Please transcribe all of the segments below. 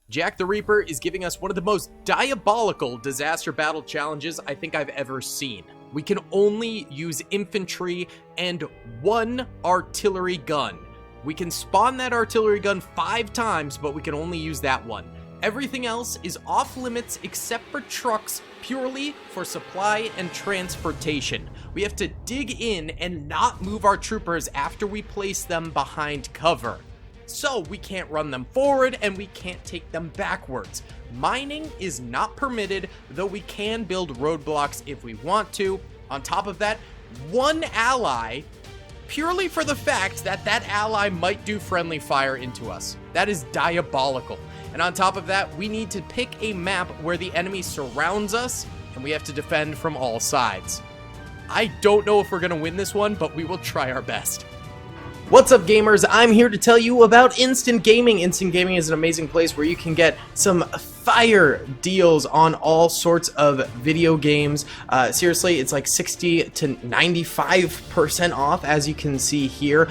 Jack the Reaper is giving us one of the most diabolical disaster battle challenges I think I've ever seen. We can only use infantry and one artillery gun. We can spawn that artillery gun 5 times, but we can only use that one. Everything else is off limits except for trucks, purely for supply and transportation. We have to dig in and not move our troopers after we place them behind cover. So we can't run them forward and we can't take them backwards. Mining is not permitted, though we can build roadblocks if we want to. On top of that, one ally, purely for the fact that that ally might do friendly fire into us. That is diabolical. And on top of that, we need to pick a map where the enemy surrounds us and we have to defend from all sides. I don't know if we're going to win this one, but we will try our best. What's up, gamers? I'm here to tell you about Instant Gaming. Instant Gaming is an amazing place where you can get some fire deals on all sorts of video games. Seriously, it's like 60 to 95% off, as you can see here.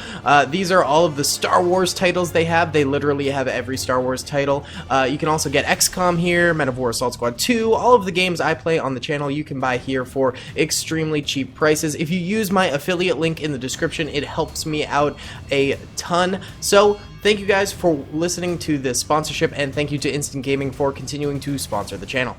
These are all of the Star Wars titles they have. They literally have every Star Wars title. You can also get XCOM here, Men of War Assault Squad 2. All of the games I play on the channel you can buy here for extremely cheap prices. If you use my affiliate link in the description, it helps me out a ton. So thank you guys for listening to this sponsorship, and thank you to Instant Gaming for continuing to sponsor the channel.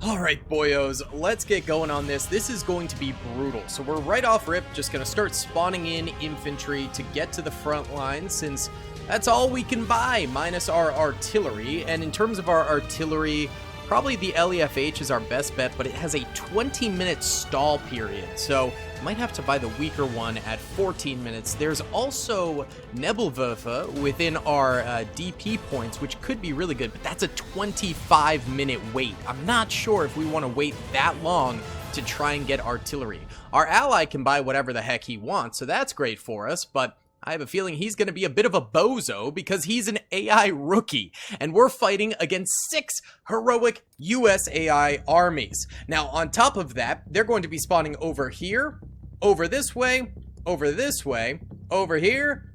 Alright, boyos, let's get going on this. This is going to be brutal. So we're right off rip just going to start spawning in infantry to get to the front line, since that's all we can buy, minus our artillery. And in terms of our artillery, probably the LEFH is our best bet, but it has a 20-minute stall period, so might have to buy the weaker one at 14 minutes. There's also Nebelwerfer within our DP points, which could be really good, but that's a 25-minute wait. I'm not sure if we want to wait that long to try and get artillery. Our ally can buy whatever the heck he wants, so that's great for us, but I have a feeling he's going to be a bit of a bozo because he's an AI rookie, and we're fighting against 6 heroic US AI armies. Now, on top of that, they're going to be spawning over here, over this way, over this way, over here,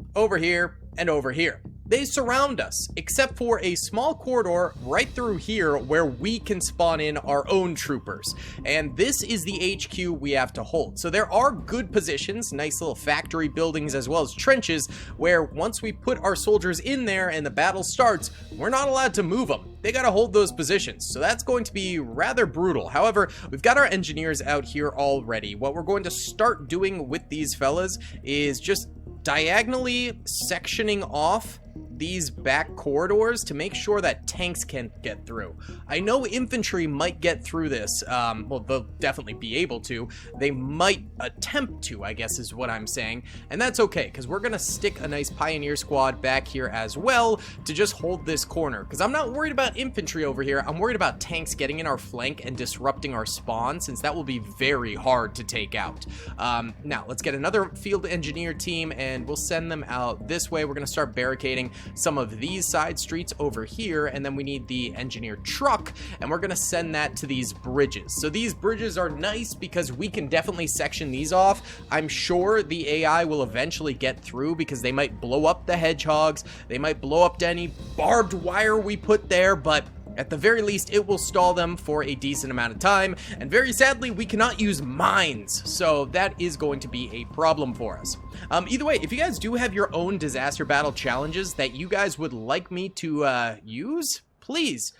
and over here. They surround us, except for a small corridor right through here where we can spawn in our own troopers. And this is the HQ we have to hold. So there are good positions, nice little factory buildings as well as trenches, where once we put our soldiers in there and the battle starts, we're not allowed to move them. They gotta hold those positions. So that's going to be rather brutal. However, we've got our engineers out here already. What we're going to start doing with these fellas is just diagonally sectioning off these back corridors to make sure that tanks can't get through. I know infantry might get through this. Well, they'll definitely be able to. They might attempt to, I guess is what I'm saying. And that's okay, because we're going to stick a nice pioneer squad back here as well to just hold this corner. Because I'm not worried about infantry over here. I'm worried about tanks getting in our flank and disrupting our spawn, since that will be very hard to take out. Now, let's get another field engineer team, and we'll send them out this way. We're going to start barricading some of these side streets over here, and then we need the engineer truck, and we're gonna send that to these bridges. So these bridges are nice because we can definitely section these off. I'm sure the AI will eventually get through because they might blow up the hedgehogs, they might blow up any barbed wire we put there, but at the very least, it will stall them for a decent amount of time, and very sadly, we cannot use mines, so that is going to be a problem for us. Either way, if you guys do have your own disaster battle challenges that you guys would like me to use, please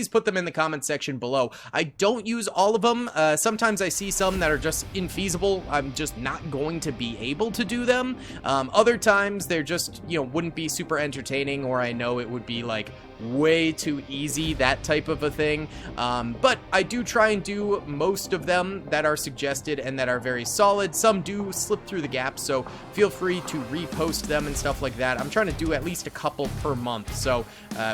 put them in the comment section below. I don't use all of them. Sometimes I see some that are just infeasible. I'm just not going to be able to do them. Other times they're just, you know, wouldn't be super entertaining, or I know it would be like way too easy, that type of a thing. But I do try and do most of them that are suggested and that are very solid. Some do slip through the gaps, so feel free to repost them and stuff like that. I'm trying to do at least a couple per month, so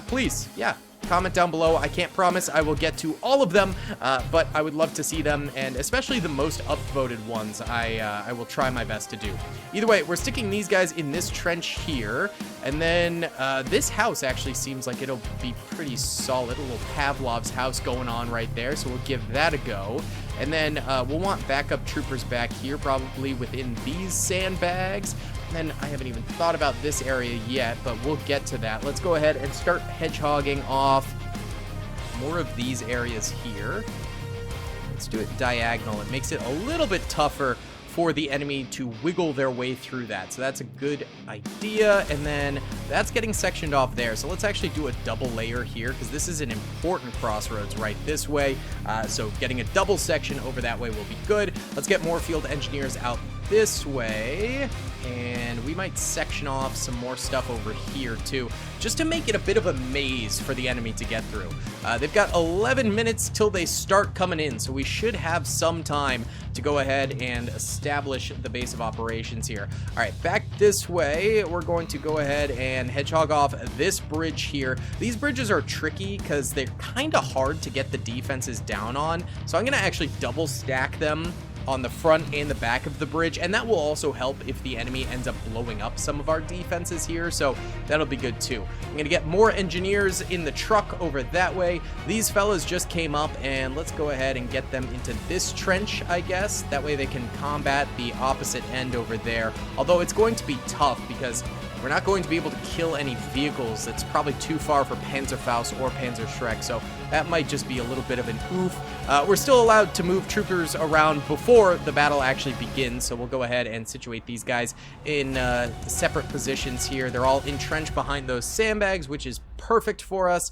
please, yeah, comment down below. I can't promise I will get to all of them, but I would love to see them, and especially the most upvoted ones I will try my best to do. Either way, we're sticking these guys in this trench here, and then this house actually seems like it'll be pretty solid. A little Pavlov's house going on right there, so we'll give that a go. And then we'll want backup troopers back here, probably within these sandbags. And then I haven't even thought about this area yet, but we'll get to that. Let's go ahead and start hedgehogging off more of these areas here. Let's do it diagonal. It makes it a little bit tougher for the enemy to wiggle their way through that. So that's a good idea. And then that's getting sectioned off there. So let's actually do a double layer here, because this is an important crossroads right this way. So getting a double section over that way will be good. Let's get more field engineers out this way, and we might section off some more stuff over here too, just to make it a bit of a maze for the enemy to get through. They've got 11 minutes till they start coming in, so we should have some time to go ahead and establish the base of operations here. All right, back this way, we're going to go ahead and hedgehog off this bridge here. These bridges are tricky because they're kind of hard to get the defenses down on, so I'm going to actually double stack them on the front and the back of the bridge, and that will also help if the enemy ends up blowing up some of our defenses here, so that'll be good too. I'm gonna get more engineers in the truck over that way. These fellas just came up, and let's go ahead and get them into this trench, I guess. That way they can combat the opposite end over there, although it's going to be tough because we're not going to be able to kill any vehicles. That's probably too far for Panzerfaust or Panzerschreck, so that might just be a little bit of an oof. We're still allowed to move troopers around before the battle actually begins, so we'll go ahead and situate these guys in separate positions here. They're all entrenched behind those sandbags, which is perfect for us.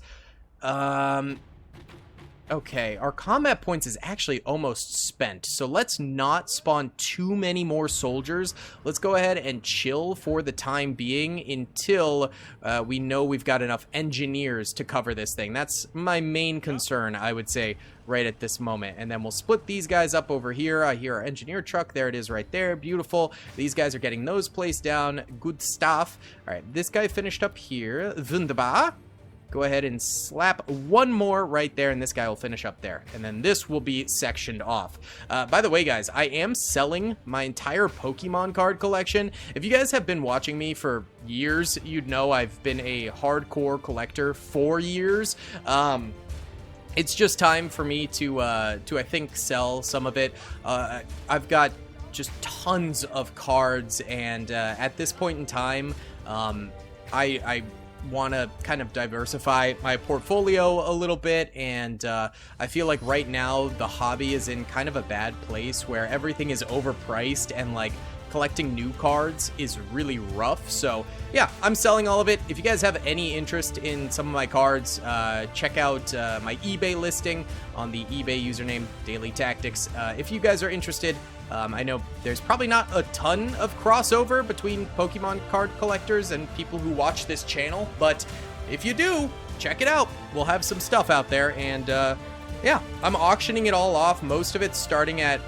Okay, our combat points is actually almost spent, so let's not spawn too many more soldiers. Let's go ahead and chill for the time being until we know we've got enough engineers to cover this thing. That's my main concern, I would say, right at this moment. And then we'll split these guys up over here. I hear our engineer truck. There it is right there. Beautiful. These guys are getting those placed down. Good stuff. All right, this guy finished up here. Wunderbar. Go ahead and slap one more right there, and this guy will finish up there. And then this will be sectioned off. By the way, guys, I am selling my entire Pokemon card collection. If you guys have been watching me for years, you'd know I've been a hardcore collector for years. It's just time for me to I think, sell some of it. I've got just tons of cards, and at this point in time, I want to kind of diversify my portfolio a little bit, and I feel like right now the hobby is in kind of a bad place where everything is overpriced, and like collecting new cards is really rough. So yeah, I'm selling all of it. If you guys have any interest in some of my cards, check out my eBay listing on the eBay username Daily Tactics. If you guys are interested, I know there's probably not a ton of crossover between Pokemon card collectors and people who watch this channel, but if you do, check it out. We'll have some stuff out there, and yeah, I'm auctioning it all off. Most of it's starting at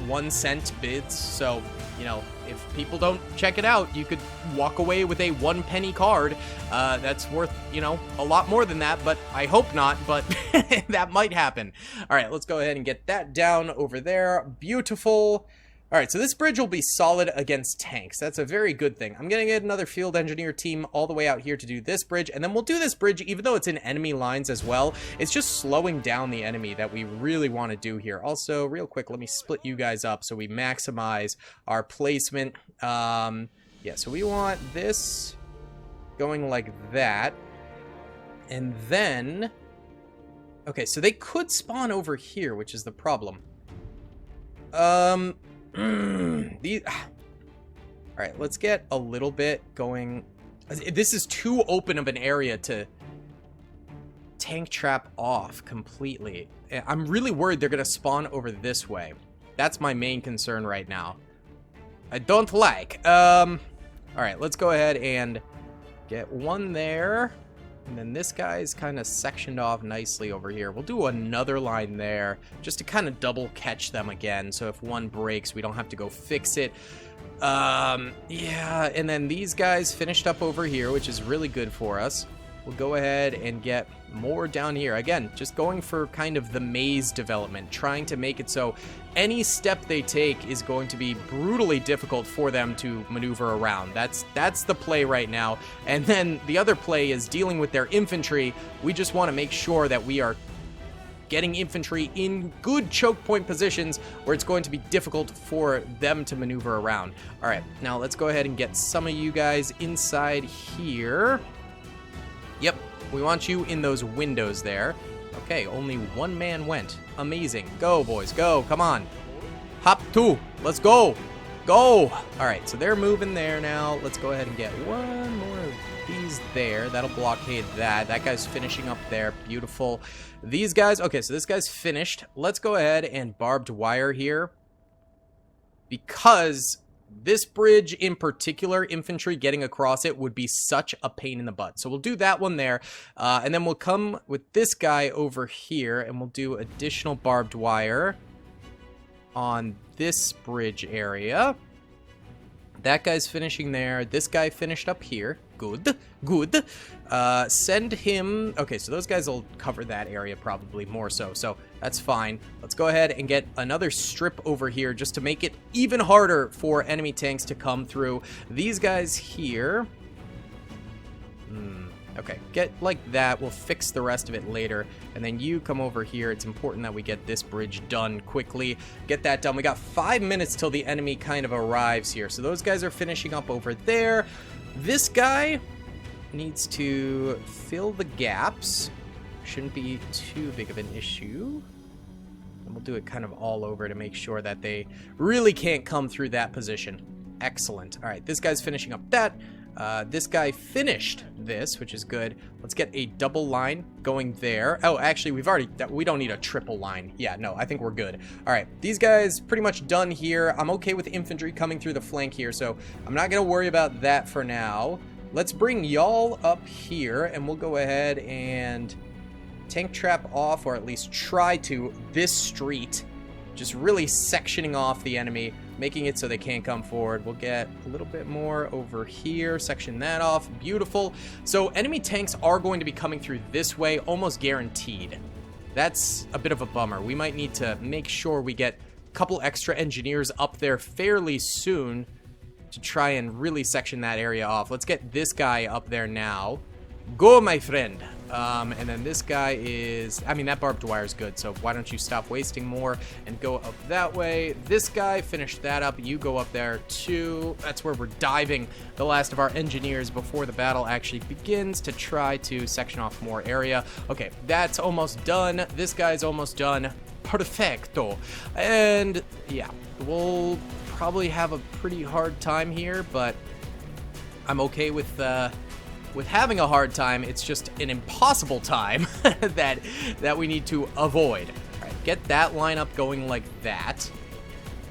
1 cent bids, so you know, if people don't check it out, you could walk away with a 1 penny card. That's worth, you know, a lot more than that, but I hope not, but that might happen. All right, let's go ahead and get that down over there. Beautiful. All right, so this bridge will be solid against tanks. That's a very good thing. I'm going to get another field engineer team all the way out here to do this bridge, and then we'll do this bridge even though it's in enemy lines as well. It's just slowing down the enemy that we really want to do here. Also, real quick, let me split you guys up so we maximize our placement. Yeah, so we want this going like that, and then... Okay, so they could spawn over here, which is the problem. These... All right, let's get a little bit going. This is too open of an area to tank trap off completely. I'm really worried they're gonna spawn over this way. That's my main concern right now. I don't like. All right, let's go ahead and get one there. And then this guy's kind of sectioned off nicely over here. We'll do another line there just to kind of double catch them again. So if one breaks, we don't have to go fix it. Yeah, and then these guys finished up over here, which is really good for us. We'll go ahead and get more down here. Again, just going for kind of the maze development, trying to make it so any step they take is going to be brutally difficult for them to maneuver around. That's the play right now. And then the other play is dealing with their infantry. We just want to make sure that we are getting infantry in good choke point positions where it's going to be difficult for them to maneuver around. All right, now let's go ahead and get some of you guys inside here. Yep, we want you in those windows there. Okay, only one man went. Amazing. Go, boys, go. Come on. Hop two. Let's go. Go. All right, so they're moving there now. Let's go ahead and get one more of these there. That'll blockade that. That guy's finishing up there. Beautiful. These guys, okay, so this guy's finished. Let's go ahead and barbed wire here, because this bridge in particular, infantry getting across it would be such a pain in the butt. So we'll do that one there, and then we'll come with this guy over here, and we'll do additional barbed wire on this bridge area. That guy's finishing there. This guy finished up here. Good, good. Send him... Okay, so those guys will cover that area probably more so that's fine. Let's go ahead and get another strip over here just to make it even harder for enemy tanks to come through. These guys here... Okay, get like that. We'll fix the rest of it later. And then you come over here. It's important that we get this bridge done quickly. Get that done. We got 5 minutes till the enemy kind of arrives here. So those guys are finishing up over there. This guy needs to fill the gaps. Shouldn't be too big of an issue. And we'll do it kind of all over to make sure that they really can't come through that position. Excellent. All right, this guy's finishing up that. This guy finished this, which is good. Let's get a double line going there. Oh, actually, we don't need a triple line. Yeah, no, I think we're good. All right, these guys pretty much done here. I'm okay with infantry coming through the flank here, so I'm not going to worry about that for now. Let's bring y'all up here, and we'll go ahead and tank trap off, or at least try to, this street. Just really sectioning off the enemy, making it so they can't come forward. We'll get a little bit more over here, section that off. Beautiful. So enemy tanks are going to be coming through this way, almost guaranteed. That's a bit of a bummer. We might need to make sure we get a couple extra engineers up there fairly soon to try and really section that area off. Let's get this guy up there now. Go, my friend. And then this guy is... I mean, that barbed wire is good, so why don't you stop wasting more and go up that way. This guy, finish that up. You go up there, too. That's where we're diving the last of our engineers before the battle actually begins to try to section off more area. Okay, that's almost done. This guy's almost done. Perfecto. And, yeah, we'll probably have a pretty hard time here, but I'm okay with having a hard time. It's just an impossible time that we need to avoid. All right, get that lineup going like that.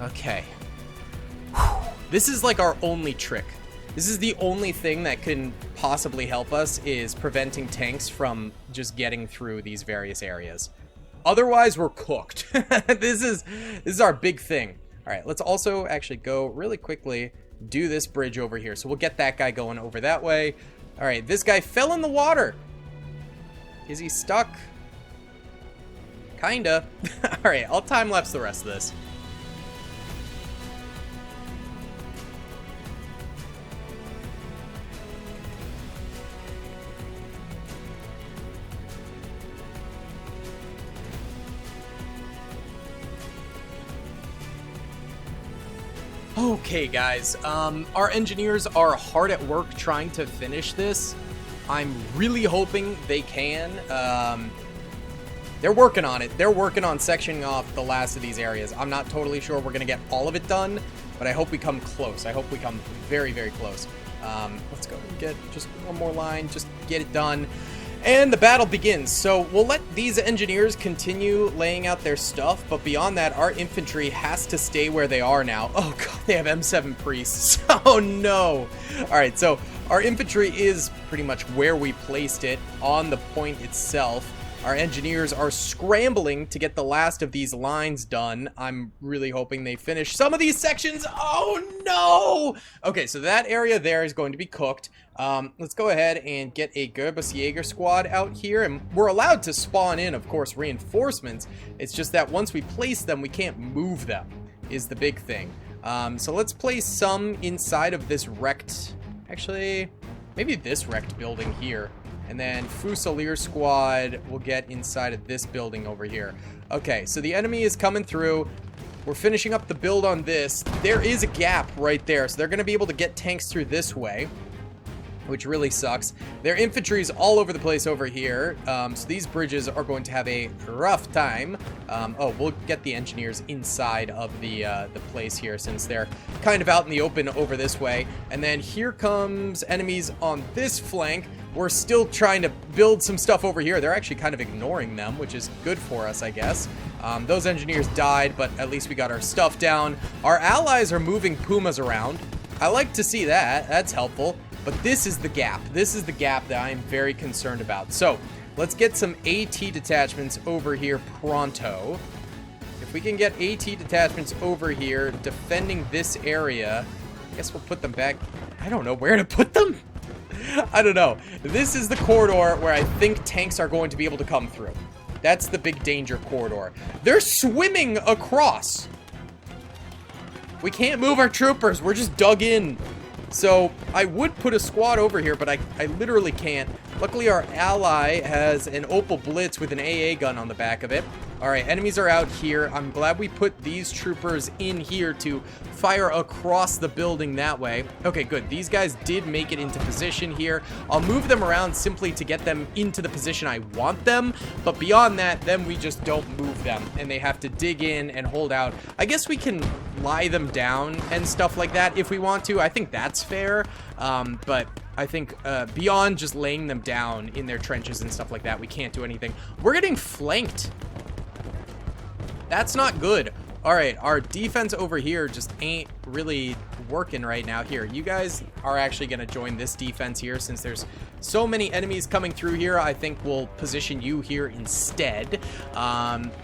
Okay. Whew. This is like our only trick. This is the only thing that can possibly help us, is preventing tanks from just getting through these various areas. Otherwise, we're cooked. This is our big thing. All right, let's also actually go really quickly, do this bridge over here. So we'll get that guy going over that way. All right, this guy fell in the water. Is he stuck? Kinda. All right, I'll time-lapse the rest of this. Okay, guys, our engineers are hard at work trying to finish this. I'm really hoping they can. They're working on it. They're working on sectioning off the last of these areas. I'm not totally sure we're going to get all of it done, but I hope we come close. I hope we come very, very close. Let's go and get just one more line, just get it done. And the battle begins. So we'll let these engineers continue laying out their stuff, but beyond that, our infantry has to stay where they are now. Oh god, they have M7 priests. Oh no. All right, so our infantry is pretty much where we placed it on the point itself. Our engineers are scrambling to get the last of these lines done. I'm really hoping they finish some of these sections. Oh no! Okay, so that area there is going to be cooked. Let's go ahead and get a Goebbels Jaeger squad out here, and we're allowed to spawn in, of course, reinforcements. It's just that once we place them, we can't move them, is the big thing. So let's place some inside of this wrecked... Actually, maybe this wrecked building here. And then Fusilier squad will get inside of this building over here. Okay, so the enemy is coming through. We're finishing up the build on this. There is a gap right there, so they're going to be able to get tanks through this way, which really sucks. Their infantry is all over the place over here, so these bridges are going to have a rough time. Oh, we'll get the engineers inside of the place here, since they're kind of out in the open over this way. And then here comes enemies on this flank. We're still trying to build some stuff over here. They're actually kind of ignoring them, which is good for us, I guess. Those engineers died, but at least we got our stuff down. Our allies are moving Pumas around. I like to see that. That's helpful. But this is the gap. This is the gap that I'm very concerned about. So let's get some AT detachments over here pronto. If we can get AT detachments over here defending this area, I guess we'll put them back. I don't know where to put them. I don't know. This is the corridor where I think tanks are going to be able to come through. That's the big danger corridor. They're swimming across. We can't move our troopers. We're just dug in. So I would put a squad over here, but I literally can't. Luckily, our ally has an Opal Blitz with an AA gun on the back of it. All right, enemies are out here. I'm glad we put these troopers in here to fire across the building that way. Okay, good. These guys did make it into position here. I'll move them around simply to get them into the position I want them. But beyond that, then we just don't move them, and they have to dig in and hold out. I guess we can lie them down and stuff like that if we want to. I think that's fair. But I think beyond just laying them down in their trenches and stuff like that, we can't do anything. We're getting flanked. That's not good. All right, our defense over here just ain't really working right now. Here, you guys are actually going to join this defense here since there's so many enemies coming through here. I think we'll position you here instead.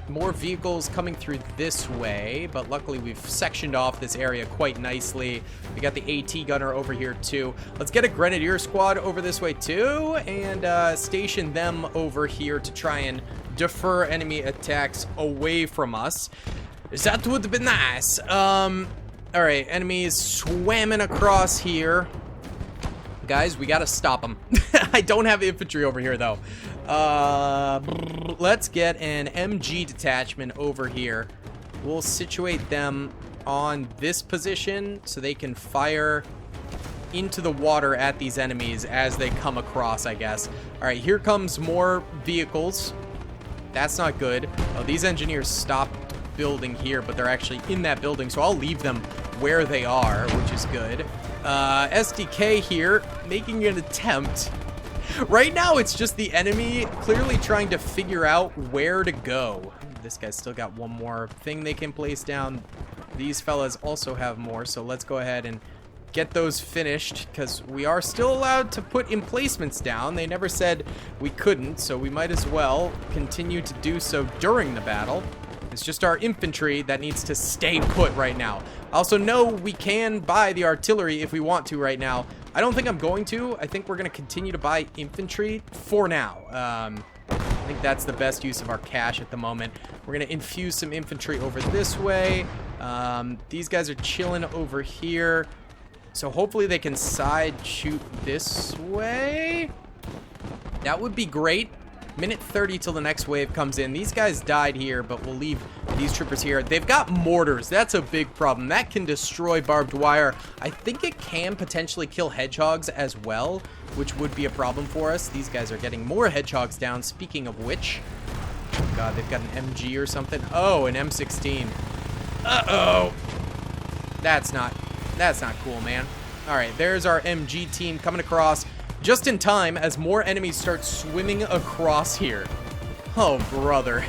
More vehicles coming through this way, but luckily we've sectioned off this area quite nicely. We got the AT gunner over here too. Let's get a grenadier squad over this way too, and station them over here to try and defer enemy attacks away from us. That would be nice. All right, enemies swimming across here. Guys, we gotta stop them. I don't have infantry over here, though. Let's get an MG detachment over here. We'll situate them on this position so they can fire into the water at these enemies as they come across, I guess. All right, here comes more vehicles. That's not good. Oh, these engineers stopped building here, but they're actually in that building, so I'll leave them where they are, which is good. SDK here making an attempt. Right now it's just the enemy clearly trying to figure out where to go. This guy's still got one more thing they can place down. These fellas also have more, so let's go ahead and get those finished, because we are still allowed to put emplacements down. They never said we couldn't, so we might as well continue to do so during the battle. It's just our infantry that needs to stay put right now. I also know we can buy the artillery if we want to right now. I don't think I'm going to. I think we're going to continue to buy infantry for now. I think that's the best use of our cash at the moment. We're going to infuse some infantry over this way. These guys are chilling over here. So hopefully they can side shoot this way. That would be great. Minute 30 till the next wave comes in. These guys died here, but we'll leave these troopers here. They've got mortars. That's a big problem. That can destroy barbed wire. I think it can potentially kill hedgehogs as well, which would be a problem for us. These guys are getting more hedgehogs down. Speaking of which, oh God, they've got an MG or something. Oh, an M16. Uh-oh. That's not cool, man. All right, there's our MG team coming across just in time as more enemies start swimming across here. Oh, brother.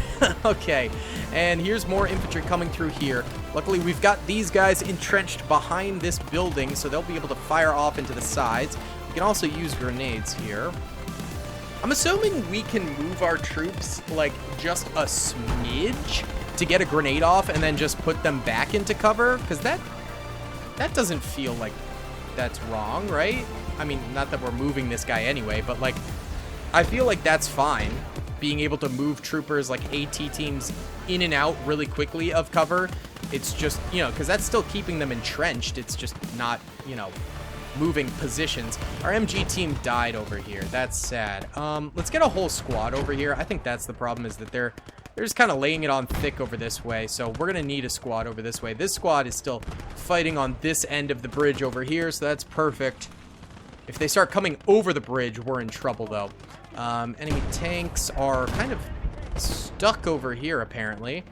Okay, and here's more infantry coming through here. Luckily, we've got these guys entrenched behind this building, so they'll be able to fire off into the sides. We can also use grenades here. I'm assuming we can move our troops, like, just a smidge to get a grenade off and then just put them back into cover, because that doesn't feel like that's wrong, right? I mean, not that we're moving this guy anyway, but, like, I feel like that's fine. Being able to move troopers, like AT teams, in and out really quickly of cover. It's just, you know, because that's still keeping them entrenched. It's just not, you know, moving positions. Our MG team died over here. That's sad. Let's get a whole squad over here. I think that's the problem, is that they're just kind of laying it on thick over this way. So we're going to need a squad over this way. This squad is still fighting on this end of the bridge over here, so that's perfect. If they start coming over the bridge, we're in trouble, though. Enemy tanks are kind of stuck over here, apparently.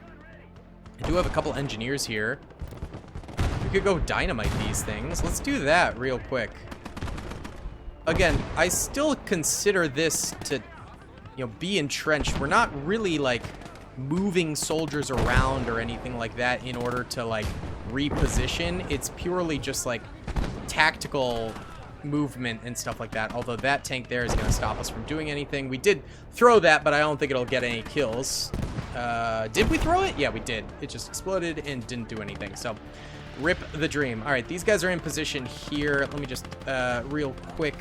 I do have a couple engineers here. We could go dynamite these things. Let's do that real quick. Again, I still consider this to, you know, be entrenched. We're not really, like, moving soldiers around or anything like that in order to, like, reposition. It's purely just, like, tactical movement and stuff like that, although that tank there is going to stop us from doing anything. We did throw that, but I don't think it'll get any kills. Did we throw it? Yeah, we did. It just exploded and didn't do anything, so rip the dream. All right, these guys are in position here. Let me just real quick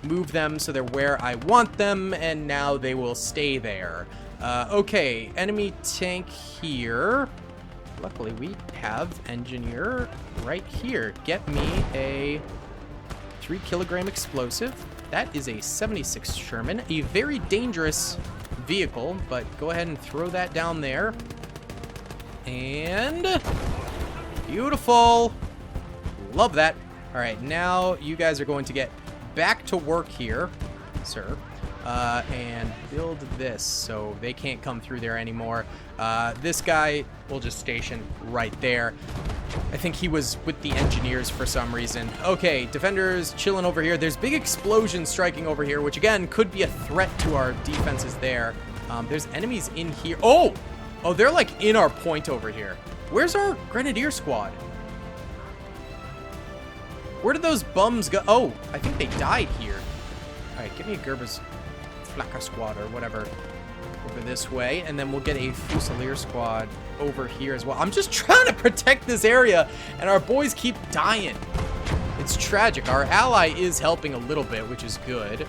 move them so they're where I want them, and now they will stay there. Okay, enemy tank here. Luckily, we have engineer right here. Get me a 3-kilogram explosive. That is a 76 Sherman, a very dangerous vehicle, but go ahead and throw that down there. And beautiful. Love that. All right, now you guys are going to get back to work here, sir, and build this so they can't come through there anymore. This guy will just station right there. I think he was with the engineers for some reason. Okay, defenders chilling over here. There's big explosions striking over here, which again could be a threat to our defenses there. There's enemies in here. Oh, they're like in our point over here. Where's our grenadier squad? Where did those bums go? Oh, I think they died here. All right, give me a Gerber's Flaka squad or whatever over this way, and then we'll get a Fusilier squad over here as well. I'm just trying to protect this area, and our boys keep dying. It's tragic. Our ally is helping a little bit, which is good.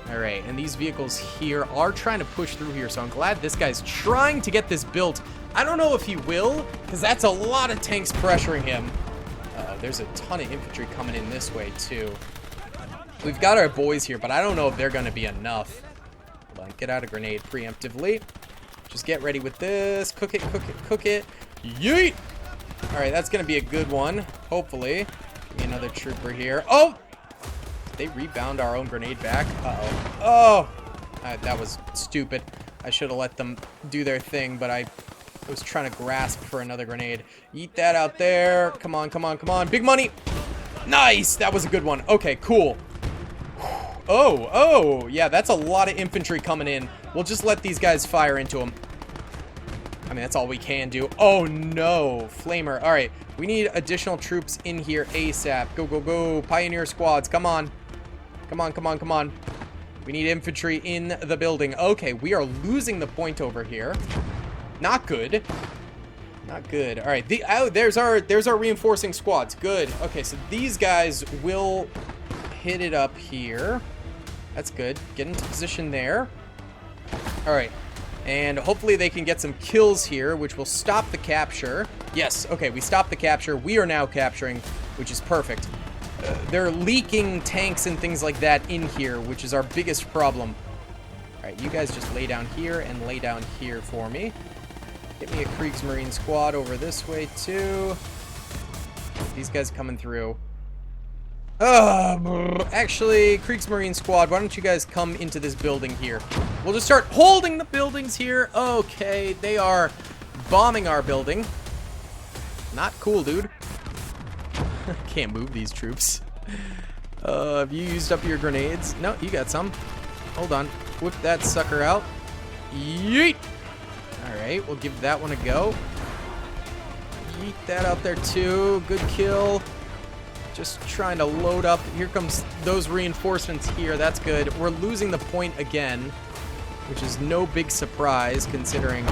All right, and these vehicles here are trying to push through here, so I'm glad this guy's trying to get this built. I don't know if he will, because that's a lot of tanks pressuring him. There's a ton of infantry coming in this way, too. We've got our boys here, but I don't know if they're going to be enough. Hold on, get out a grenade preemptively. Just get ready with this. Cook it, cook it, cook it. Yeet! All right, that's going to be a good one, hopefully. Give me another trooper here. Oh! Did they rebound our own grenade back? Uh-oh. Oh! That was stupid. I should have let them do their thing, but I was trying to grasp for another grenade. Eat that out there. Come on, come on, come on. Big money. Nice. That was a good one. Okay, cool. Oh, yeah, that's a lot of infantry coming in. We'll just let these guys fire into them. I mean, that's all we can do. Oh, no. Flamer. All right, we need additional troops in here ASAP. Go, go, go. Pioneer squads. Come on. Come on, come on, come on. We need infantry in the building. Okay, we are losing the point over here. Not good. Not good. All right. There's our reinforcing squads. Good. Okay, so these guys will hit it up here. That's good. Get into position there. All right. And hopefully they can get some kills here, which will stop the capture. Yes. Okay, we stopped the capture. We are now capturing, which is perfect. They're leaking tanks and things like that in here, which is our biggest problem. All right, you guys just lay down here and lay down here for me. Get me a Kriegsmarine squad over this way, too. These guys coming through. Actually, Kriegsmarine squad, why don't you guys come into this building here? We'll just start holding the buildings here. Okay, they are bombing our building. Not cool, dude. Can't move these troops. Have you used up your grenades? No, you got some. Hold on. Whip that sucker out. Yeet! Alright, we'll give that one a go. Yeet that out there too. Good kill. Just trying to load up. Here comes those reinforcements here. That's good. We're losing the point again, which is no big surprise considering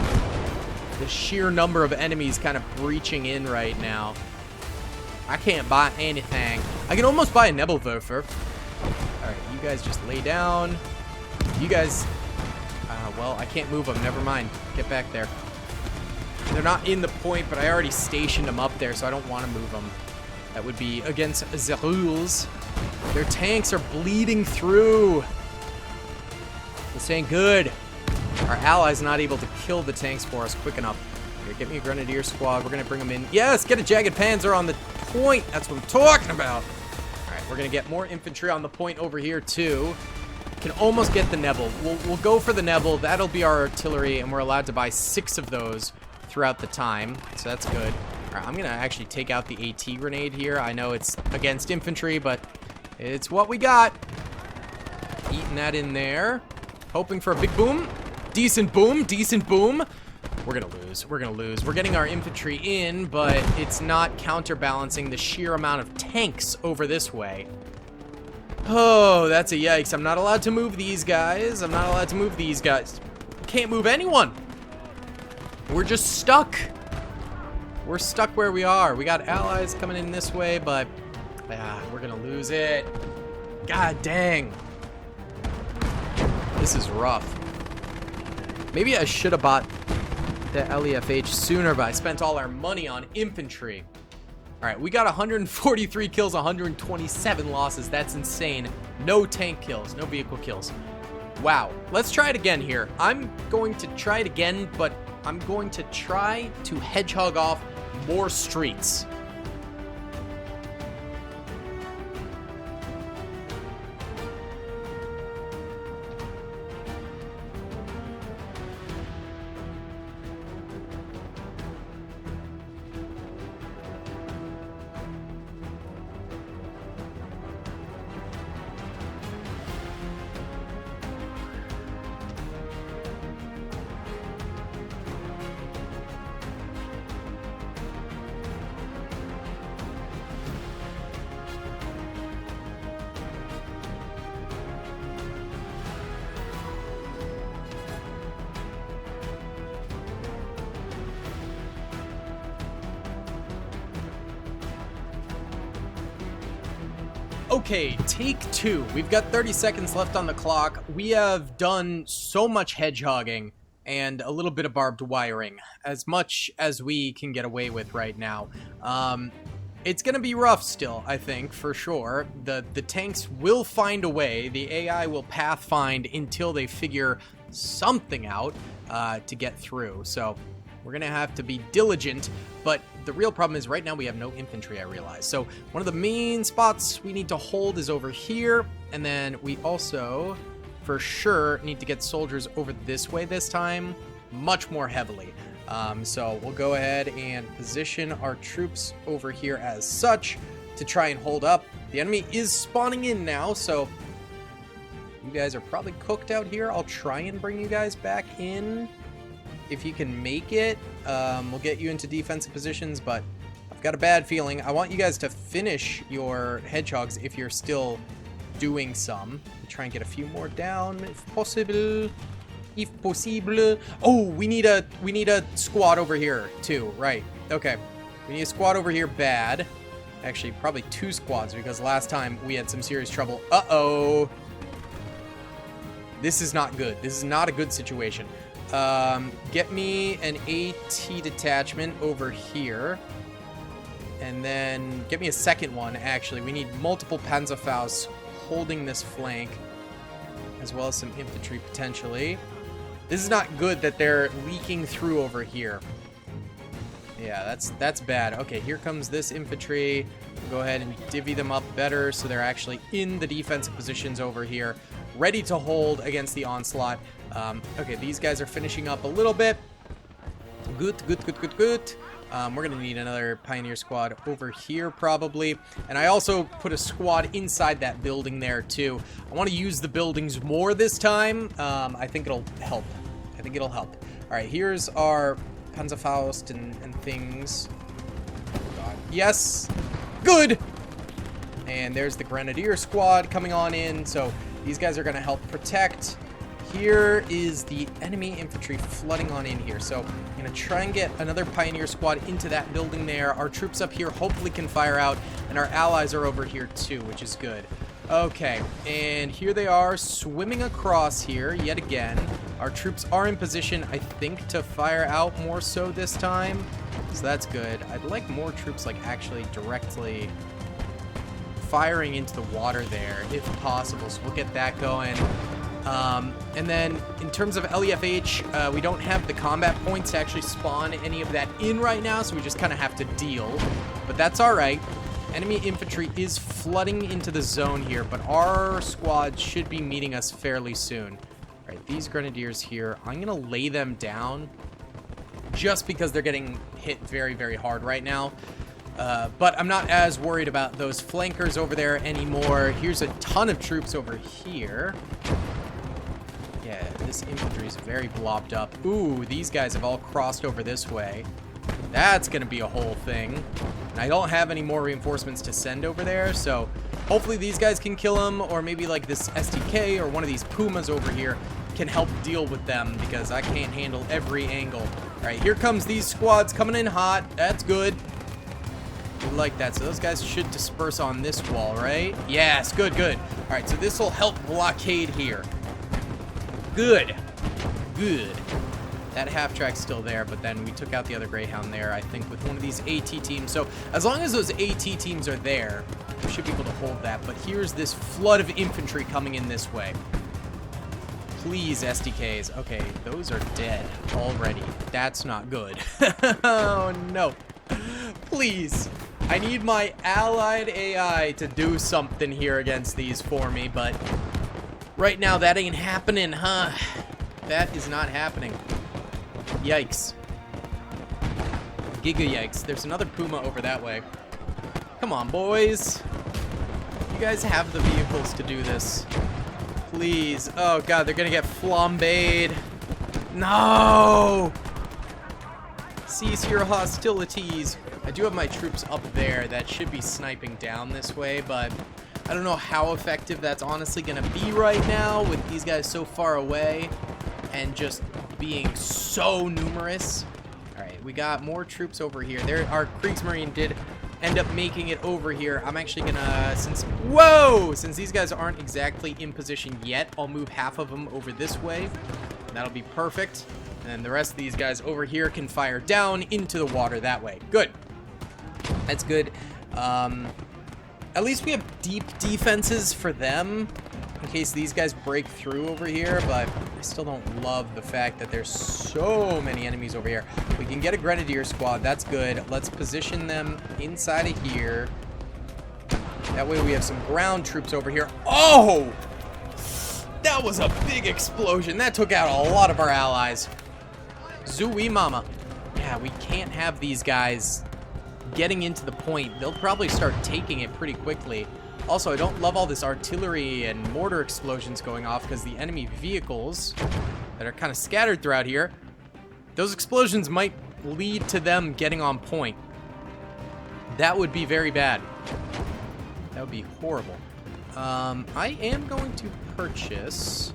the sheer number of enemies kind of breaching in right now. I can't buy anything. I can almost buy a Nebelwerfer. Alright, you guys just lay down. You guys... well, I can't move them. Never mind. Get back there. They're not in the point, but I already stationed them up there, so I don't want to move them. That would be against the rules. Their tanks are bleeding through. This ain't good. Our allies not able to kill the tanks for us quick enough. Here, get me a Grenadier squad. We're going to bring them in. Yes, get a Jagged Panzer on the point. That's what I'm talking about. All right, we're going to get more infantry on the point over here, too. Can almost get the Nebel. We'll go for the Nebel. That'll be our artillery, and we're allowed to buy 6 of those throughout the time. So that's good. All right, I'm going to actually take out the AT grenade here. I know it's against infantry, but it's what we got. Eating that in there. Hoping for a big boom. Decent boom. Decent boom. We're going to lose. We're going to lose. We're getting our infantry in, but it's not counterbalancing the sheer amount of tanks over this way. Oh, that's a yikes. I'm not allowed to move these guys. I'm not allowed to move these guys. Can't move anyone. We're just stuck. We're stuck where we are. We got allies coming in this way, but we're going to lose it. God dang. This is rough. Maybe I should have bought the LEFH sooner, but I spent all our money on infantry. All right, we got 143 kills, 127 losses. That's insane. No tank kills, no vehicle kills. Wow. Let's try it again here. I'm going to try it again, but I'm going to try to hedgehog off more streets. Okay, take 2. We've got 30 seconds left on the clock. We have done so much hedgehogging and a little bit of barbed wiring, as much as we can get away with right now. It's gonna be rough still, I think, for sure. The tanks will find a way. The AI will pathfind until they figure something out to get through. So we're gonna have to be diligent, but the real problem is right now we have no infantry, I realize. So one of the main spots we need to hold is over here, and then we also, for sure, need to get soldiers over this way this time, much more heavily. So we'll go ahead and position our troops over here as such to try and hold up. The enemy is spawning in now, so you guys are probably cooked out here. I'll try and bring you guys back in. If you can make it, we'll get you into defensive positions, but I've got a bad feeling. I want you guys to finish your hedgehogs if you're still doing some. Try and get a few more down, if possible. If possible. Oh, we need a squad over here, too. Right. Okay. We need a squad over here bad. Actually, probably 2 squads, because last time we had some serious trouble. Uh-oh. This is not good. This is not a good situation. Get me an AT detachment over here. And then get me a second one, actually. We need multiple Panzerfaust holding this flank, as well as some infantry, potentially. This is not good that they're leaking through over here. Yeah, that's bad. Okay, here comes this infantry. We'll go ahead and divvy them up better so they're actually in the defensive positions over here, ready to hold against the onslaught. Okay, these guys are finishing up a little bit. Good. We're going to need another Pioneer squad over here, probably. And I also put a squad inside that building there, too. I want to use the buildings more this time. I think it'll help. All right, here's our Panzerfaust and things. Oh, God. Yes. Good. And there's the Grenadier squad coming on in. So these guys are going to help protect. Here is the enemy infantry flooding on in here. So I'm going to try and get another Pioneer squad into that building there. Our troops up here hopefully can fire out, and our allies are over here too, which is good. Okay, and here they are swimming across here yet again. Our troops are in position, I think, to fire out more so this time. So that's good. I'd like more troops, like, actually directly firing into the water there, if possible. So we'll get that going. And then in terms of LEFH, we don't have the combat points to actually spawn any of that in right now, so we just kind of have to deal. But that's all right. Enemy infantry is flooding into the zone here, but our squad should be meeting us fairly soon. All right, these grenadiers here, I'm going to lay them down just because they're getting hit very, very hard right now. But I'm not as worried about those flankers over there anymore. Here's a ton of troops over here. Yeah, this infantry is very blobbed up. Ooh, these guys have all crossed over this way. That's going to be a whole thing. And I don't have any more reinforcements to send over there, so hopefully these guys can kill them, or maybe like this STK or one of these Pumas over here can help deal with them, because I can't handle every angle. All right, here comes these squads coming in hot. That's good. We like that. So those guys should disperse on this wall, right? Yes, good, good. All right, so this will help blockade here. Good. Good. That half-track's still there, but then we took out the other Greyhound there, I think, with one of these AT teams. So as long as those AT teams are there, we should be able to hold that. But here's this flood of infantry coming in this way. Please, SDKs. Okay, those are dead already. That's not good. Oh, no. Please. I need my allied AI to do something here against these for me, but right now that ain't happening, huh? That is not happening. Yikes. Giga yikes. There's another Puma over that way. Come on, boys. You guys have the vehicles to do this. Please. Oh, God, they're going to get flambéed. No! Cease your hostilities. I do have my troops up there that should be sniping down this way, but I don't know how effective that's honestly going to be right now with these guys so far away and just being so numerous. All right, we got more troops over here. There, our Kriegsmarine did end up making it over here. I'm actually gonna, since these guys aren't exactly in position yet, I'll move half of them over this way. That'll be perfect. And then the rest of these guys over here can fire down into the water that way. Good. That's good. At least we have deep defenses for them in case these guys break through over here, but I still don't love the fact that there's so many enemies over here. We can get a Grenadier squad. That's good. Let's position them inside of here. That way we have some ground troops over here. Oh! That was a big explosion. That took out a lot of our allies. Zooey mama. Yeah, we can't have these guys getting into the point. They'll probably start taking it pretty quickly. Also, I don't love all this artillery and mortar explosions going off because the enemy vehicles that are kind of scattered throughout here, those explosions might lead to them getting on point. That would be very bad. That would be horrible. I am going to purchase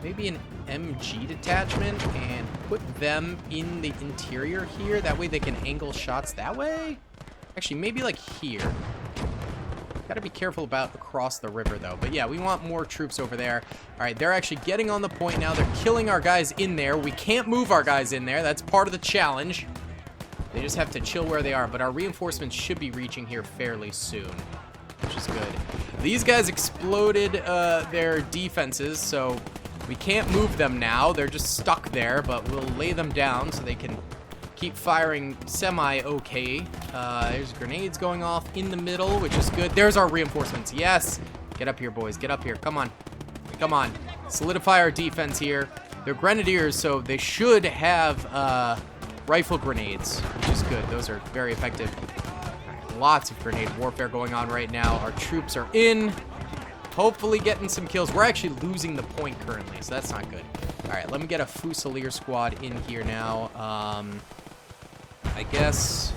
maybe an MG detachment and put them in the interior here. That way they can angle shots that way. Actually, maybe like here. Gotta be careful about across the river, though. But yeah, we want more troops over there. All right, they're actually getting on the point now. They're killing our guys in there. We can't move our guys in there. That's part of the challenge. They just have to chill where they are. But our reinforcements should be reaching here fairly soon, which is good. These guys exploded their defenses, so we can't move them now. They're just stuck there, but we'll lay them down so they can keep firing semi-okay. There's grenades going off in the middle, which is good. There's our reinforcements. Yes. Get up here, boys. Get up here. Come on. Come on. Solidify our defense here. They're grenadiers, so they should have rifle grenades, which is good. Those are very effective. Right, lots of grenade warfare going on right now. Our troops are in. Hopefully getting some kills. We're actually losing the point currently, so that's not good. All right, let me get a Fusilier squad in here now. I guess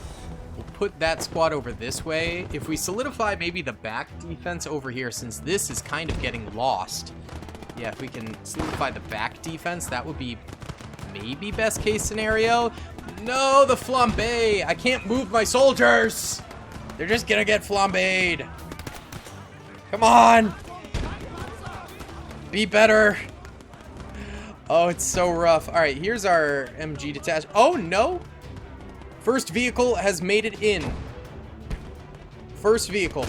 we'll put that squad over this way. If we solidify maybe the back defense over here, since this is kind of getting lost. Yeah, if we can solidify the back defense, that would be maybe best case scenario. No, the flambe. I can't move my soldiers. They're just gonna get flambéed. Come on. Be better. Oh, it's so rough. All right, here's our MG detachment. Oh, no. First vehicle has made it in. First vehicle.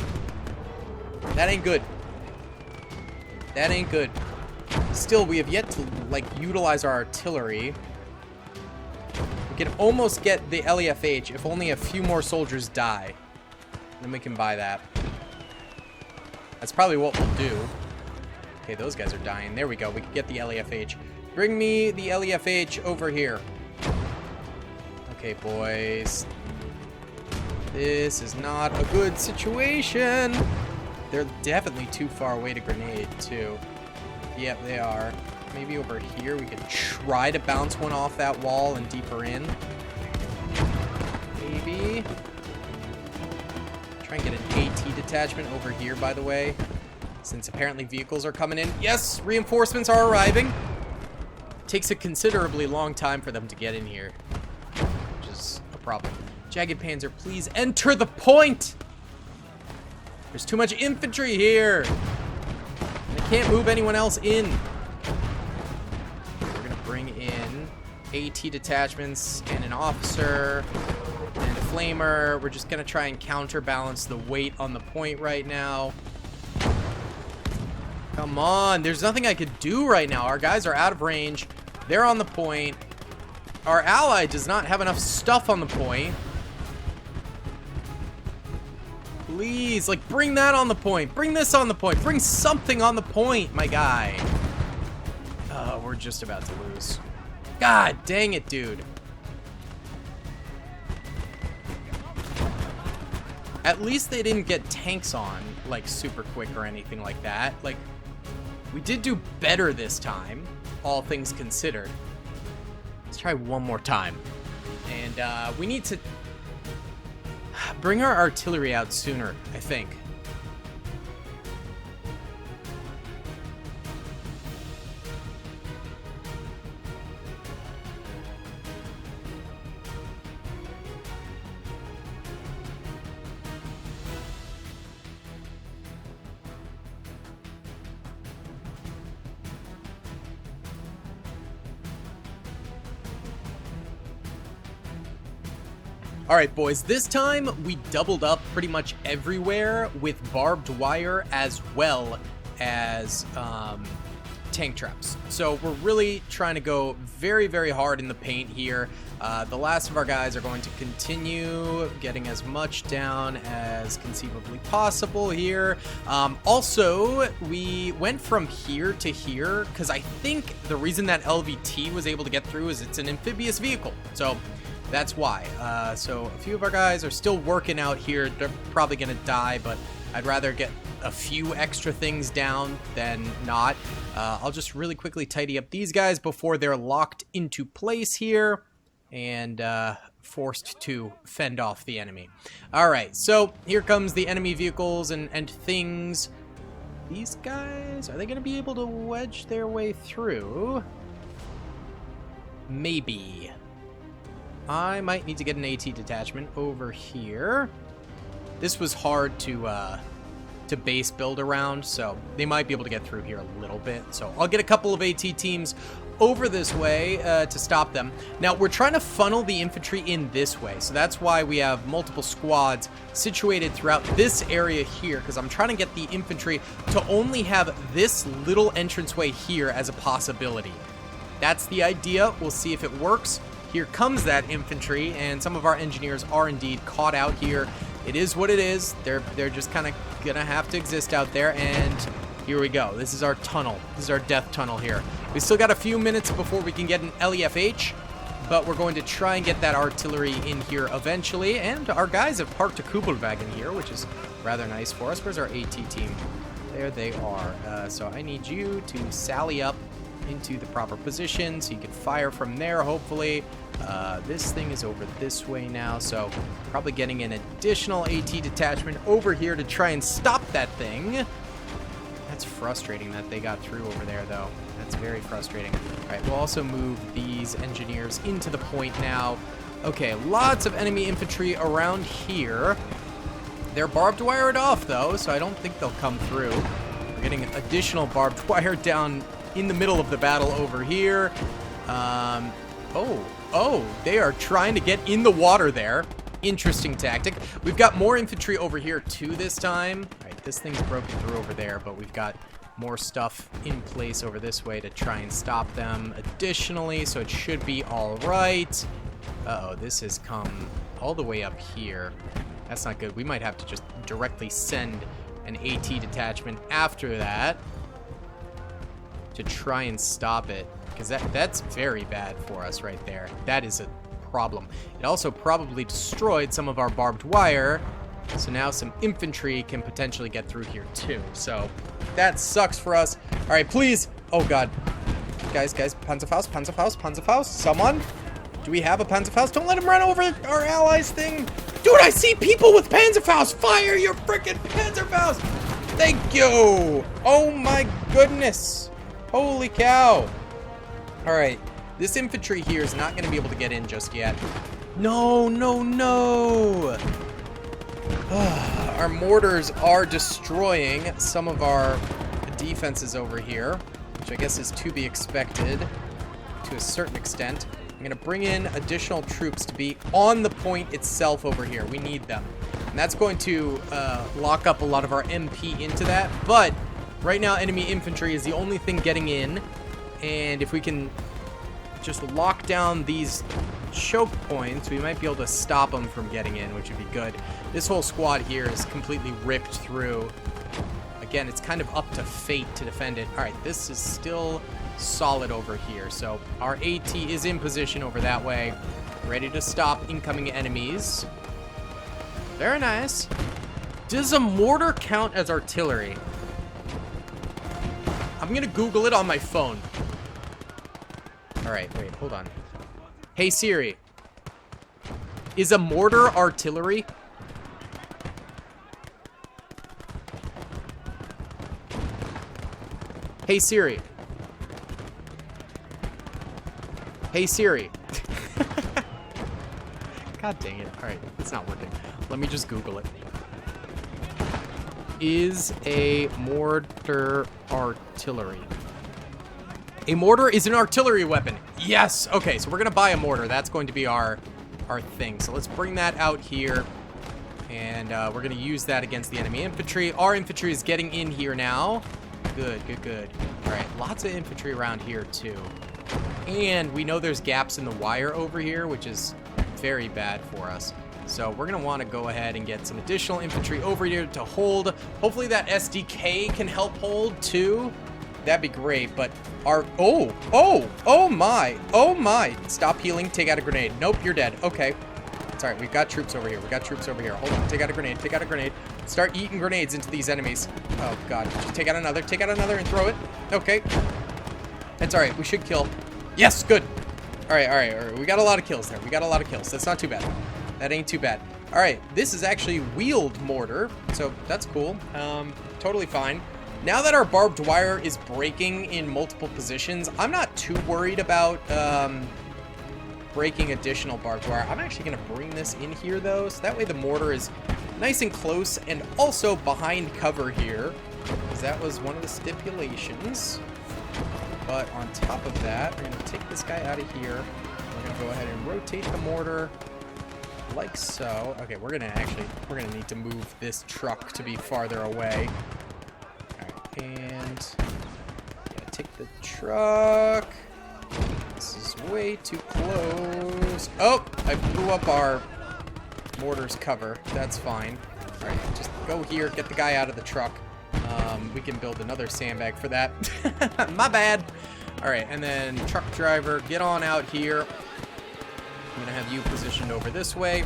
That ain't good. That ain't good. Still, we have yet to, like, utilize our artillery. We can almost get the LEFH if only a few more soldiers die. Then we can buy that. That's probably what we'll do. Okay, those guys are dying. There we go. We can get the LEFH. Bring me the LEFH over here. Okay, boys. This is not a good situation. They're definitely too far away to grenade, too. Yep, they are. Maybe over here we could try to bounce one off that wall and deeper in. Maybe. Try and get an AT detachment over here, by the way. Since apparently vehicles are coming in. Yes, reinforcements are arriving. Takes a considerably long time for them to get in here. Which is a problem. Jagged Panzer, please enter the point! There's too much infantry here. I can't move anyone else in. We're gonna bring in AT detachments and an officer and a flamer. We're just gonna try and counterbalance the weight on the point right now. Come on, there's nothing I could do right now. Our guys are out of range. They're on the point. Our ally does not have enough stuff on the point. Please, like, bring that on the point. Bring this on the point. Bring something on the point, my guy. Oh, we're just about to lose. God dang it, dude. At least they didn't get tanks on, like, super quick or anything like that. Like, we did do better this time, all things considered. Let's try one more time. And we need to bring our artillery out sooner, I think. All right, boys, this time we doubled up pretty much everywhere with barbed wire as well as tank traps. So we're really trying to go very, very hard in the paint here. The last of our guys are going to continue getting as much down as conceivably possible here. Also, we went from here to here because I think the reason that LVT was able to get through is it's an amphibious vehicle. So that's why. So a few of our guys are still working out here. They're probably going to die, but I'd rather get a few extra things down than not. I'll just really quickly tidy up these guys before they're locked into place here and forced to fend off the enemy. All right, so here comes the enemy vehicles and things. These guys, are they going to be able to wedge their way through? Maybe. I might need to get an AT detachment over here. This was hard to base build around, so they might be able to get through here a little bit. So I'll get a couple of AT teams over this way to stop them. Now, we're trying to funnel the infantry in this way, so that's why we have multiple squads situated throughout this area here, because I'm trying to get the infantry to only have this little entranceway here as a possibility. That's the idea. We'll see if it works. Here comes that infantry, and some of our engineers are indeed caught out here. It is what it is. They're just kind of gonna have to exist out there, and here we go. This is our tunnel. This is our death tunnel here. We still got a few minutes before we can get an LEFH, but we're going to try and get that artillery in here eventually, and our guys have parked a Kubelwagen here, which is rather nice for us. Where's our AT team? There they are. So I need you to sally up into the proper position so you can fire from there, hopefully. This thing is over this way now, so probably getting an additional AT detachment over here to try and stop that thing. That's frustrating that they got through over there, though. That's very frustrating. All right, we'll also move these engineers into the point now. Okay, lots of enemy infantry around here. They're barbed wired off, though, so I don't think they'll come through. We're getting additional barbed wire down in the middle of the battle over here. Oh, they are trying to get in the water there. Interesting tactic. We've got more infantry over here too this time. All right, this thing's broken through over there, but we've got more stuff in place over this way to try and stop them additionally, so it should be all right. Uh-oh, this has come all the way up here. That's not good. We might have to just directly send an AT detachment after that to try and stop it, because that's very bad for us right there. That is a problem. It also probably destroyed some of our barbed wire, so now some infantry can potentially get through here too. So that sucks for us. All right, please. Oh God, guys, Panzerfaust, Panzerfaust, Panzerfaust. Someone, do we have a Panzerfaust? Don't let him run over our allies thing. Dude, I see people with Panzerfaust. Fire your freaking Panzerfaust. Thank you. Oh my goodness. Holy cow. All right, this infantry here is not going to be able to get in just yet. No, no, no. Our mortars are destroying some of our defenses over here, which I guess is to be expected to a certain extent. I'm going to bring in additional troops to be on the point itself over here. We need them. And that's going to lock up a lot of our MP into that. But right now, enemy infantry is the only thing getting in. And if we can just lock down these choke points, we might be able to stop them from getting in, which would be good. This whole squad here is completely ripped through. Again, it's kind of up to fate to defend it. All right, this is still solid over here. So our AT is in position over that way, ready to stop incoming enemies. Very nice. Does a mortar count as artillery? I'm gonna Google it on my phone. All right, wait, hold on. Hey Siri, is a mortar artillery? Hey Siri. Hey Siri. God dang it. All right, it's not working. Let me just Google it. Is a mortar artillery? A mortar is an artillery weapon. Yes. Okay, so we're going to buy a mortar. That's going to be our thing. So let's bring that out here. And we're going to use that against the enemy infantry. Our infantry is getting in here now. Good, good, good. All right, lots of infantry around here too. And we know there's gaps in the wire over here, which is very bad for us. So we're going to want to go ahead and get some additional infantry over here to hold. Hopefully that SDK can help hold too. That'd be great, but our... Oh my. Stop healing, take out a grenade. Nope, you're dead. Okay. It's all right, we've got troops over here. Hold on, take out a grenade. Start eating grenades into these enemies. Oh, God. Just take out another and throw it. Okay. That's all right, we should kill. Yes, good. All right. We got a lot of kills there. That's not too bad. That ain't too bad. All right, this is actually wheeled mortar, so that's cool. Totally fine. Now that our barbed wire is breaking in multiple positions, I'm not too worried about breaking additional barbed wire. I'm actually going to bring this in here, though, so that way the mortar is nice and close and also behind cover here, because that was one of the stipulations. But on top of that, we're going to take this guy out of here. We're going to go ahead and rotate the mortar like so. Okay, we're going to need to move this truck to be farther away. And yeah, take the truck. This is way too close. Oh, I blew up our mortar's cover. That's fine. All right, just go here, get the guy out of the truck. We can build another sandbag for that. My bad. All right, and then truck driver, get on out here. I'm gonna have you positioned over this way.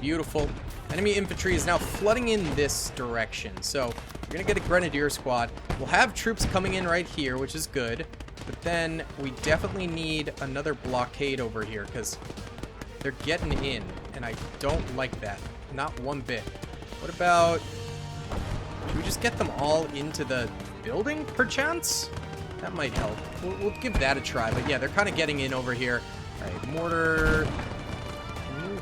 Beautiful. Enemy infantry is now flooding in this direction. So we're going to get a grenadier squad. We'll have troops coming in right here, which is good. But then we definitely need another blockade over here because they're getting in. And I don't like that. Not one bit. What about... should we just get them all into the building, perchance? That might help. We'll give that a try. But yeah, they're kind of getting in over here. All right, mortar...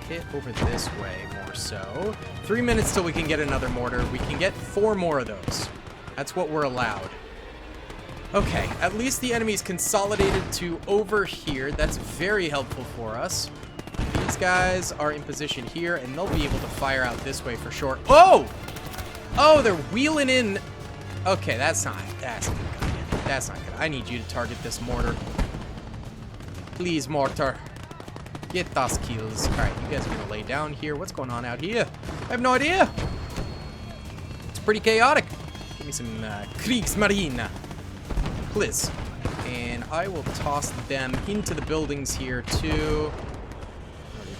hit over this way more so. 3 minutes till we can get another mortar. We can get 4 more of those. That's what we're allowed. Okay, at least the enemy's consolidated to over here. That's very helpful for us. These guys are in position here, and they'll be able to fire out this way for sure. Oh! Oh, they're wheeling in. Okay, that's not good. That's not good. I need you to target this mortar. Please, mortar. Get those kills. All right, you guys are gonna lay down here. What's going on out here? I have no idea. It's pretty chaotic. Give me some Kriegsmarine, please. And I will toss them into the buildings here too.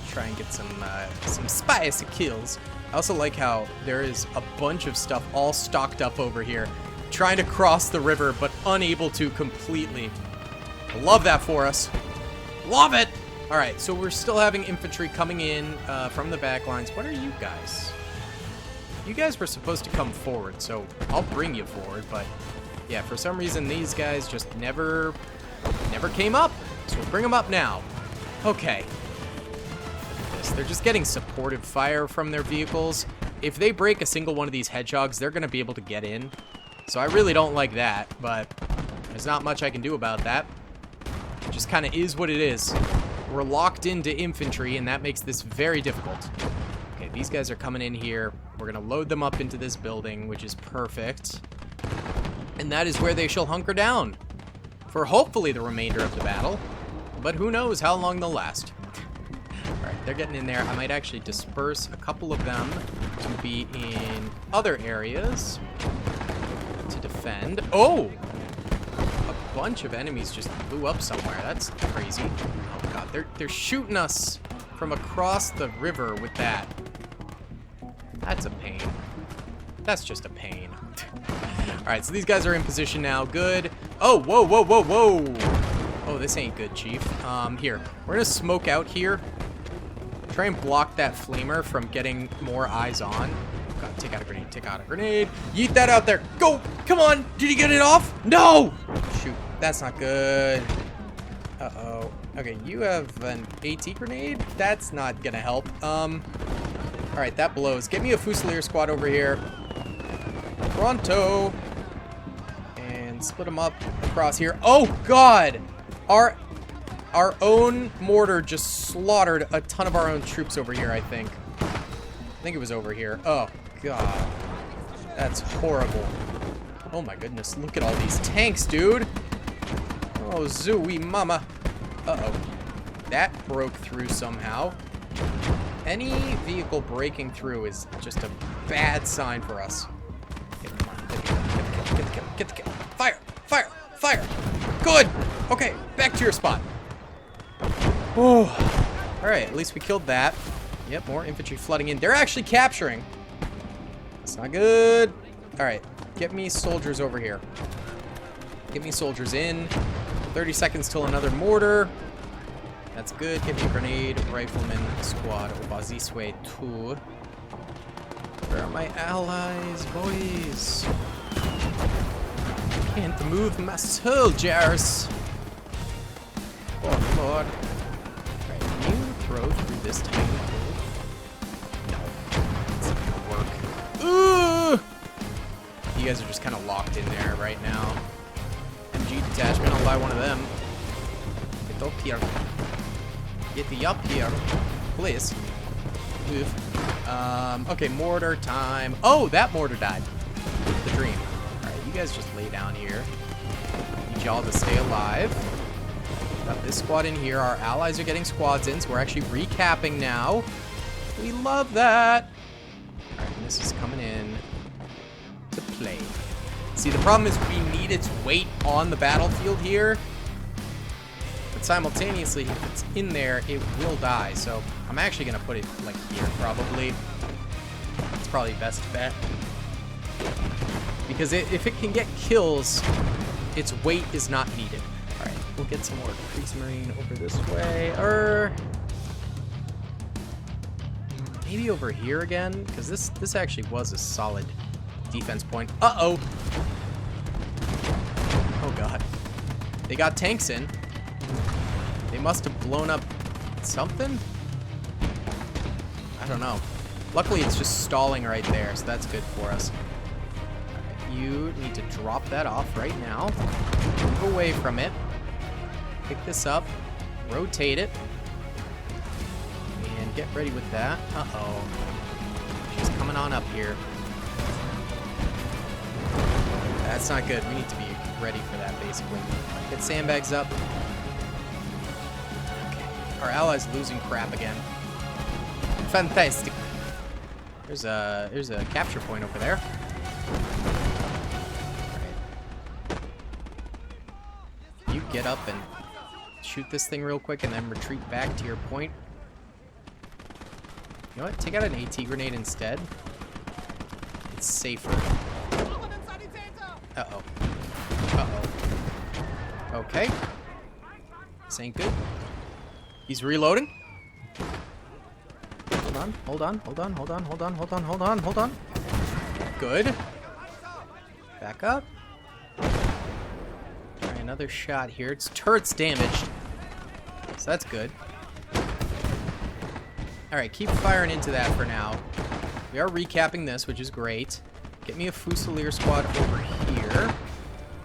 Try and get some spicy kills. I also like how there is a bunch of stuff all stocked up over here, trying to cross the river but unable to completely. I love that for us. Love it. All right, so we're still having infantry coming in from the back lines. What are you guys? You guys were supposed to come forward, so I'll bring you forward. But yeah, for some reason these guys just never came up. So we'll bring them up now. Okay. They're just getting supportive fire from their vehicles. If they break a single one of these hedgehogs, they're going to be able to get in. So I really don't like that, but there's not much I can do about that. It just kind of is what it is. We're locked into infantry, and that makes this very difficult. Okay, these guys are coming in here. We're going to load them up into this building, which is perfect. And that is where they shall hunker down for hopefully the remainder of the battle. But who knows how long they'll last. Alright, they're getting in there. I might actually disperse a couple of them to be in other areas to defend. Oh! A bunch of enemies just blew up somewhere. That's crazy. Oh god, they're shooting us from across the river with that. That's a pain. That's just a pain. Alright, so these guys are in position now. Good. Oh, whoa, whoa, whoa, whoa! Oh, this ain't good, Chief. Here. We're gonna smoke out here. Try and block that flamer from getting more eyes on. God, take out a grenade, take out a grenade. Yeet that out there. Go! Come on! Did he get it off? No! Shoot, that's not good. Uh-oh. Okay, you have an AT grenade? That's not gonna help. Alright, that blows. Get me a Fusilier squad over here. Pronto! And split them up across here. Oh, God! Our own mortar just slaughtered a ton of our own troops over here, I think. I think it was over here. Oh, God. That's horrible. Oh, my goodness. Look at all these tanks, dude. Oh, zooey mama. Uh-oh. That broke through somehow. Any vehicle breaking through is just a bad sign for us. Get the kill, get the kill, get the kill. Fire, fire, fire. Good. Okay, back to your spot. Oh, all right, at least we killed that. Yep, more infantry flooding in. They're actually capturing. That's not good. All right, get me soldiers over here. Get me soldiers in. 30 seconds till another mortar. That's good. Get me a grenade rifleman squad over this way too. Where are my allies, boys? Can't move my soldiers. Oh, Lord. Alright, can you throw through this tiny hole? No. It's not gonna work. Ooh! You guys are just kind of locked in there right now. MG detachment, I'll buy one of them. Get up here. Get the up here. Please. Move. Okay, mortar time. Oh, that mortar died. The dream. Alright, you guys just lay down here. Need y'all to stay alive. Got this squad in here. Our allies are getting squads in, so we're actually recapping now. We love that. Alright, and this is coming in to play. See, the problem is we need its weight on the battlefield here. But simultaneously, if it's in there, it will die. So I'm actually going to put it like here, probably. It's probably best bet. Because if it can get kills, its weight is not needed. Alright, we'll get some more Kriegsmarine over this way. Or maybe over here again, because this actually was a solid defense point. Uh-oh! Oh, God. They got tanks in. They must have blown up something? I don't know. Luckily, it's just stalling right there, so that's good for us. Right, you need to drop that off right now. Move away from it. Pick this up. Rotate it. And get ready with that. Uh-oh. She's coming on up here. That's not good. We need to be ready for that, basically. Get sandbags up. Okay. Our allies losing crap again. Fantastic. There's a capture point over there. Right. You get up and shoot this thing real quick and then retreat back to your point. You know what? Take out an AT grenade instead. It's safer. Uh-oh. Uh-oh. Okay. This ain't good. He's reloading. Hold on. Good. Back up. Try another shot here. Its turret's damaged. So that's good. Alright, keep firing into that for now. We are recapping this, which is great. Get me a Fusilier squad over here.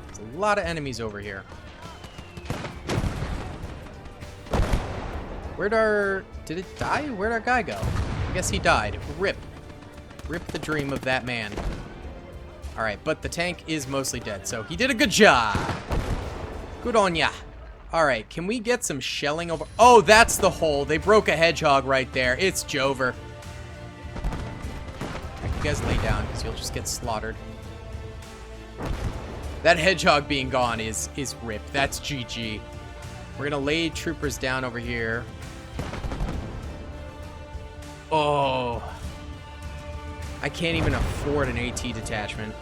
There's a lot of enemies over here. Did it die? Where'd our guy go? I guess he died. Rip. Rip the dream of that man. Alright, but the tank is mostly dead, so he did a good job. Good on ya. Alright, can we get some shelling over? Oh, that's the hole. They broke a hedgehog right there. It's Jover. You guys lay down, because you'll just get slaughtered. That hedgehog being gone is rip. That's GG. We're gonna lay troopers down over here. Oh. I can't even afford an AT detachment.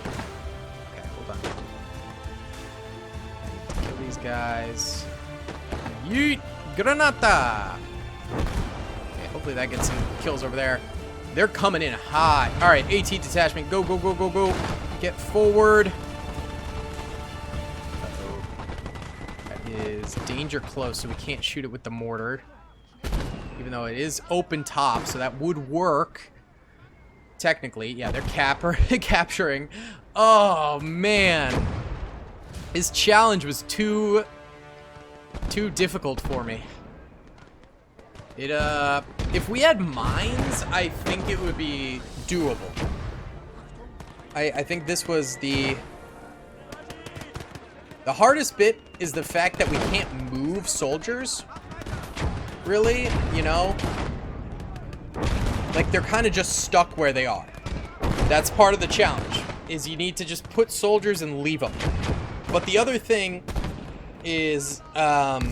Okay, hold on. Kill these guys. Yeet! Granata! Okay, hopefully that gets some kills over there. They're coming in hot. Alright, AT detachment. Go, go, go, go, go. Get forward. That is danger close, so we can't shoot it with the mortar. Even though it is open top, so that would work. Technically, yeah, they're capturing. Oh, man. His challenge was too difficult for me. If we had mines, I think it would be doable. I think this was the hardest bit is the fact that we can't move soldiers. Really, you know? Like, they're kind of just stuck where they are. That's part of the challenge, is you need to just put soldiers and leave them. But the other thing is, that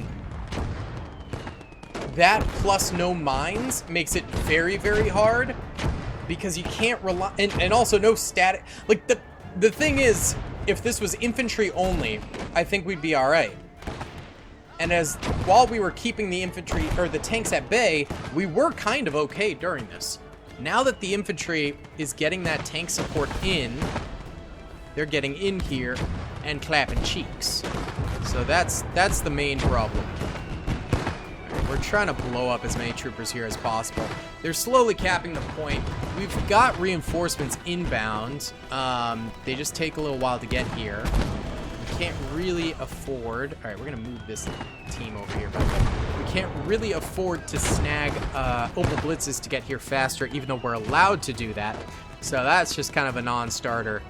plus no mines makes it very, very hard, because you can't rely, and also no static. Like, the thing is, if this was infantry only, I think we'd be alright. And while we were keeping the infantry, or the tanks at bay, we were kind of okay during this. Now that the infantry is getting that tank support in, they're getting in here and clapping cheeks. So that's the main problem. Right, we're trying to blow up as many troopers here as possible. They're slowly capping the point. We've got reinforcements inbound. They just take a little while to get here. Can't really afford. All right, we're gonna move this team over here, by the way. We can't really afford to snag Opal Blitzes to get here faster, even though we're allowed to do that. So that's just kind of a non-starter.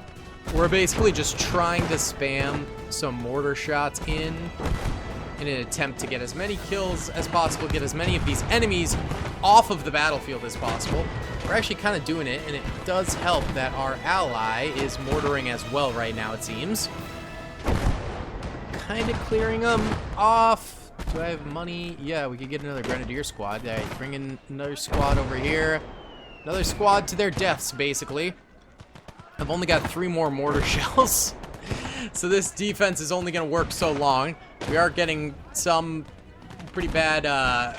We're basically just trying to spam some mortar shots in an attempt to get as many kills as possible, get as many of these enemies off of the battlefield as possible. We're actually kind of doing it, and it does help that our ally is mortaring as well right now, it seems. Kind of clearing them off. Do I have money? Yeah, we could get another grenadier squad. All right, bring in another squad over here. Another squad to their deaths, basically. I've only got 3 more mortar shells. So this defense is only going to work so long. We are getting some pretty bad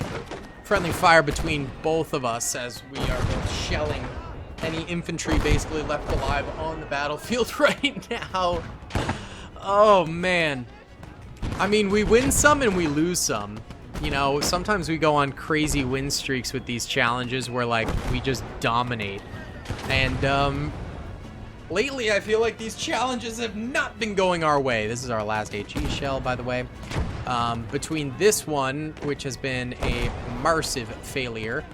friendly fire between both of us as we are both shelling any infantry basically left alive on the battlefield right now. Oh, man. I mean, we win some and we lose some. You know, sometimes we go on crazy win streaks with these challenges where, like, we just dominate. And, lately I feel like these challenges have not been going our way. This is our last HE shell, by the way. Between this one, which has been a massive failure,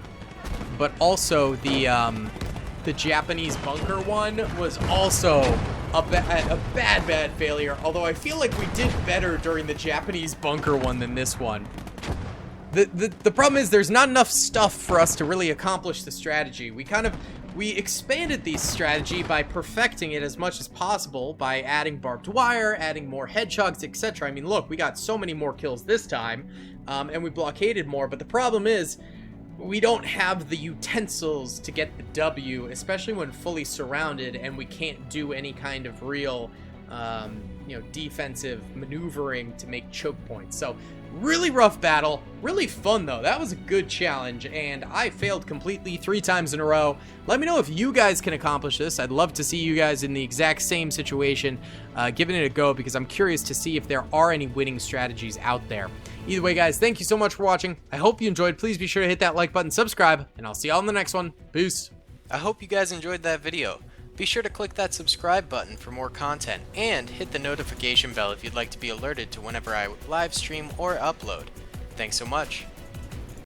but also the the Japanese bunker one was also a bad failure, although I feel like we did better during the Japanese bunker one than this one. The problem is there's not enough stuff for us to really accomplish the strategy. We expanded the strategy by perfecting it as much as possible by adding barbed wire, adding more hedgehogs, etc. I mean, look, we got so many more kills this time, and we blockaded more, but the problem is we don't have the utensils to get the W, especially when fully surrounded and we can't do any kind of real, defensive maneuvering to make choke points. So really rough battle, really fun though. That was a good challenge, and I failed completely 3 times in a row. Let me know if you guys can accomplish this. I'd love to see you guys in the exact same situation, giving it a go, because I'm curious to see if there are any winning strategies out there. Either way, guys, thank you so much for watching. I hope you enjoyed. Please be sure to hit that like button, subscribe, and I'll see y'all in the next one. Peace. I hope you guys enjoyed that video. Be sure to click that subscribe button for more content, and hit the notification bell if you'd like to be alerted to whenever I live stream or upload. Thanks so much.